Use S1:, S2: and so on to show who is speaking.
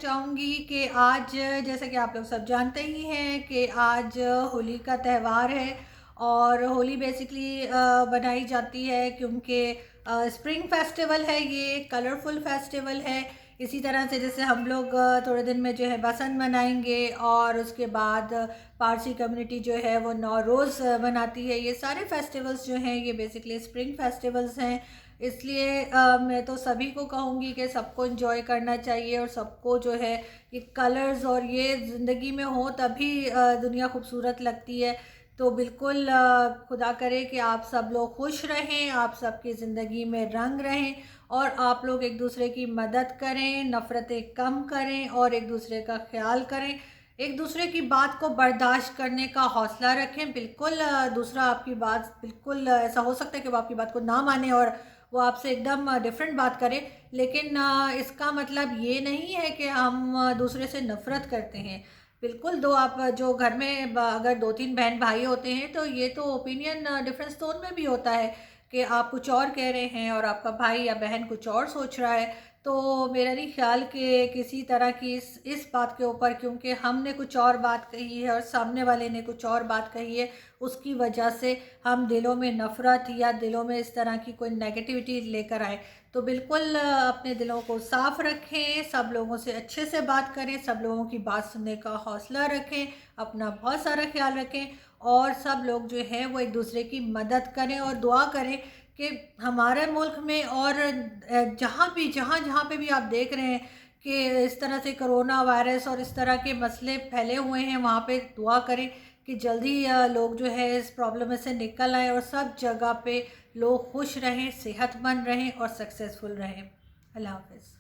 S1: चाहूँगी कि आज जैसा कि आप लोग सब जानते ही हैं कि आज होली का त्यौहार है। और होली बेसिकली बनाई जाती है क्योंकि स्प्रिंग फेस्टिवल है, ये कलरफुल फेस्टिवल है। इसी तरह से जैसे हम लोग थोड़े दिन में जो है बसंत मनाएंगे, और उसके बाद पारसी कम्युनिटी जो है वो नौरोज़ मनाती है। ये सारे फेस्टिवल्स जो हैं ये बेसिकली स्प्रिंग फेस्टिवल्स हैं। इसलिए मैं तो सभी को कहूँगी कि सबको एंजॉय करना चाहिए, और सबको जो है ये कलर्स और ये ज़िंदगी में हो तभी दुनिया खूबसूरत लगती है। तो बिल्कुल खुदा करे कि आप सब लोग खुश रहें, आप सबकी ज़िंदगी में रंग रहें, और आप लोग एक दूसरे की मदद करें, नफ़रतें कम करें और एक दूसरे का ख्याल करें। एक दूसरे की बात को बर्दाश्त करने का हौसला रखें। बिल्कुल दूसरा आपकी बात बिल्कुल ऐसा हो सकता है कि वो आपकी बात को ना माने और वो आपसे एकदम डिफरेंट बात करे, लेकिन इसका मतलब ये नहीं है कि हम दूसरे से नफ़रत करते हैं। बिल्कुल दो आप जो घर में अगर 2-3 बहन भाई होते हैं तो ये तो ओपिनियन डिफरेंस तो उनमें भी होता है कि आप कुछ और कह रहे हैं और आपका भाई या बहन कुछ और सोच रहा है। तो मेरा नहीं ख्याल कि किसी तरह की इस बात के ऊपर, क्योंकि हमने कुछ और बात कही है और सामने वाले ने कुछ और बात कही है, उसकी वजह से हम दिलों में नफ़रत या दिलों में इस तरह की कोई नेगेटिविटी लेकर आए। तो बिल्कुल अपने दिलों को साफ़ रखें, सब लोगों से अच्छे से बात करें, सब लोगों की बात सुनने का हौसला रखें, अपना बहुत सारा ख्याल रखें, और सब लोग जो है वो एक दूसरे की मदद करें और दुआ करें कि हमारे मुल्क में और जहाँ पे भी आप देख रहे हैं कि इस तरह से कोरोना वायरस और इस तरह के मसले फैले हुए हैं, वहाँ पे दुआ करें कि जल्दी लोग जो है इस प्रॉब्लम में से निकल आए और सब जगह पे लोग खुश रहें, सेहतमंद रहें और सक्सेसफुल रहें। अल्लाह हाफ़िज़।